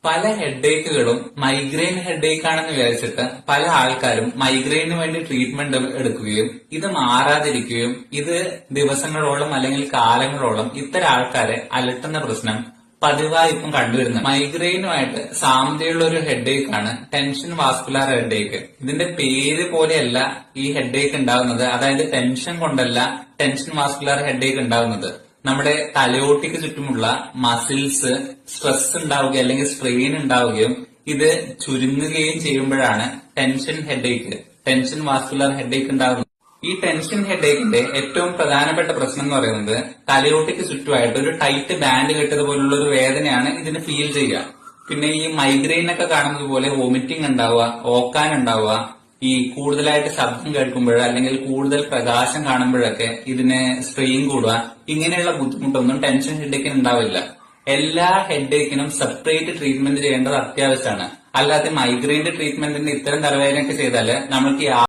പല ഹെഡേക്കുകളും migraine headache ആണെന്ന് വിചാരിച്ചിട്ട് പല ആൾക്കാരും മൈഗ്രെയിന് വേണ്ടി ട്രീറ്റ്മെന്റ് എടുക്കുകയും ഇത് മാറാതിരിക്കുകയും ഇത് ദിവസങ്ങളോളം അല്ലെങ്കിൽ കാലങ്ങളോളം ഇത്തരം ആൾക്കാരെ അലട്ടുന്ന പ്രശ്നം പതിവായി ഇപ്പം കണ്ടുവരുന്നത്. മൈഗ്രെയിനുമായിട്ട് സാമ്യതയുള്ള ഒരു ഹെഡേക്ക് ആണ് ടെൻഷൻ വാസ്കുലാർ ഹെഡേക്ക്. ഇതിന്റെ പേര് പോലെയല്ല ഈ ഹെഡേക്ക് ഉണ്ടാകുന്നത്, അതായത് ടെൻഷൻ കൊണ്ടല്ല ടെൻഷൻ വാസ്കുലാർ ഹെഡേക്ക് ഉണ്ടാകുന്നത്. നമ്മുടെ തലയോട്ടിക്ക് ചുറ്റുമുള്ള മസിൽസ് സ്ട്രെസ് ഉണ്ടാവുകയും അല്ലെങ്കിൽ സ്ട്രെയിൻ ഉണ്ടാവുകയും ഇത് ചുരുങ്ങുകയും ചെയ്യുമ്പോഴാണ് tension headache, tension vascular headache ഉണ്ടാകുന്നത്. ഈ ടെൻഷൻ ഹെഡേക്കിന്റെ ഏറ്റവും പ്രധാനപ്പെട്ട പ്രശ്നം എന്ന് പറയുന്നത് തലയോട്ടിക്ക് ചുറ്റുമായിട്ട് ഒരു ടൈറ്റ് ബാൻഡ് കെട്ടിയതുപോലുള്ള ഒരു വേദനയാണ് ഇതിന് ഫീൽ ചെയ്യുക. പിന്നെ ഈ മൈഗ്രെയിൻ ഒക്കെ കാണുന്നത് പോലെ വോമിറ്റിംഗ് ഉണ്ടാവുക, ഓക്കാൻ ഉണ്ടാവുക, ഈ കൂടുതലായിട്ട് ശബ്ദം കേൾക്കുമ്പോൾ അല്ലെങ്കിൽ കൂടുതൽ പ്രകാശം കാണുമ്പോഴൊക്കെ ഇതിന് സ്ട്രെയിൻ കൂടുക, ഇങ്ങനെയുള്ള ബുദ്ധിമുട്ടൊന്നും ടെൻഷൻ ഹെഡേക്കിന് ഉണ്ടാവില്ല. എല്ലാ ഹെഡേക്കിനും സെപ്പറേറ്റ് ട്രീറ്റ്മെന്റ് ചെയ്യേണ്ടത് അത്യാവശ്യമാണ്. അല്ലാതെ മൈഗ്രെയിന്റെ ട്രീറ്റ്മെന്റിന് ഇത്തരം തലവേദനയൊക്കെ ചെയ്താല് നമ്മൾക്ക്